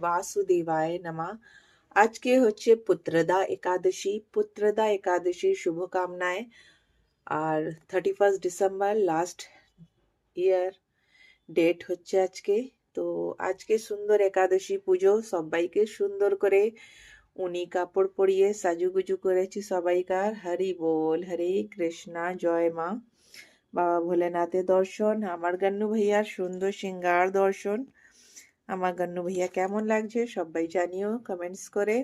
বাসুদেবায় নমঃ। আজকে হচ্ছে পুত্রদা একাদশীর শুভকামনায়। আর 31 ডিসেম্বর লাস্ট ইয়ার ডেট হচ্ছে আজকে। তো আজকে সুন্দর একাদশী পুজো, সবাইকে সুন্দর করে উনি কাপড় পরিয়ে সাজুগুজু করেছি সবাইকার। হরি বল, হরে কৃষ্ণা, জয় মা। বাবা ভোলেনাথের দর্শন, আমার গান্নু ভাইয়ার সুন্দর সিঙ্গার দর্শন। আমার গান্নু ভাইয়া কেমন লাগছে সবাই জানিও কমেন্টস করে।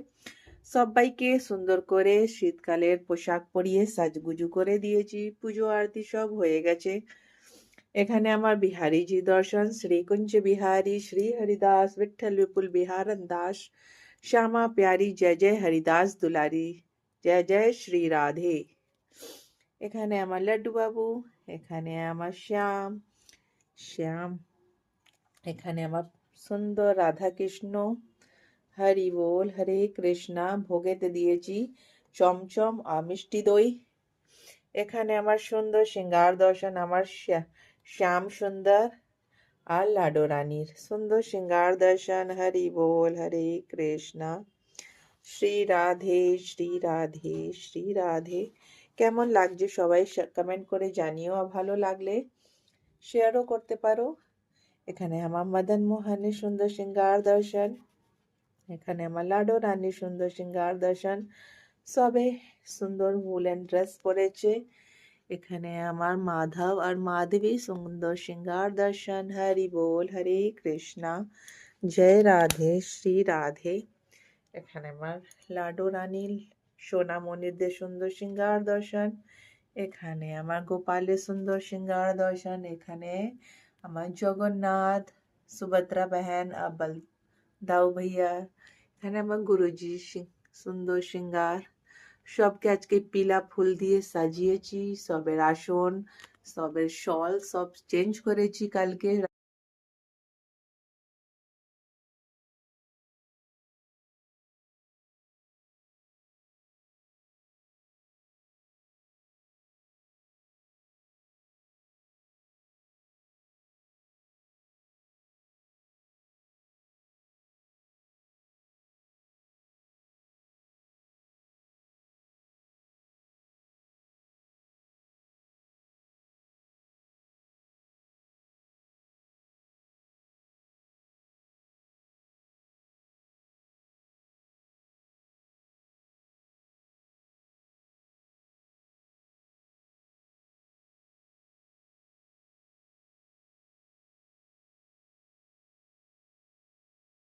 সবাইকে সুন্দর করে শীতকালের পোশাক পরিয়ে সাজগুজু করে দিয়েছি, পুজো আরতি সব হয়ে গেছে। এখানে আমার বিহারীজি দর্শন, শ্রীকুঞ্জ বিহারী, শ্রী হরিদাস, विठ्ठल विपुल बिहारन दास, श्यामा प्यारी, जय जय हरिदास दुलारी, जय जय श्री राधे। এখানে আমার লাড্ডু বাবু, এখানে আমার শ্যাম শ্যাম, এখানে আমার সুন্দর রাধা কৃষ্ণ। হরি বল, হরে কৃষ্ণা। ভোগেতে দিয়েছি চমচম আর মিষ্টি দই। এখানে আমার সুন্দর সিঙ্গার দর্শন, আমার শ্যাম সুন্দর আর লাডো রানীর সুন্দর সিঙ্গার দর্শন। হরি বল, হরে কৃষ্ণা। শ্রী রাধে, শ্রী রাধে, শ্রী রাধে। কেমন লাগছে সবাই কমেন্ট করে জানিও, আর ভালো লাগলে শেয়ারও করতে পারো। এখানে আমার মদন মোহনের সুন্দর সিঙ্গার দর্শন, এখানে আমার লাডো রানীর সুন্দর সিঙ্গার দর্শন। সবে সুন্দর উলেন ড্রেস পরেছে। এখানে আমার মাধব আর মাধবী সুন্দর সিঙ্গার দর্শন। হরি বল, হরে কৃষ্ণা, জয় রাধে, শ্রী রাধে। এখানে আমার লাডো রানীর সোনামণিদের সুন্দর সিঙ্গার দর্শন। এখানে আমার গোপালের সুন্দর সিঙ্গার দর্শন। এখানে আমার জগন্নাথ, সুভদ্রা বহন আর দাউ ভাইয়া। এখানে আমার গুরুজি সুন্দর সিঙ্গার। সবকে আজকে পিলা ফুল দিয়ে সাজিয়েছি, সবের আসন, সবের শল সব চেঞ্জ করেছি কালকে।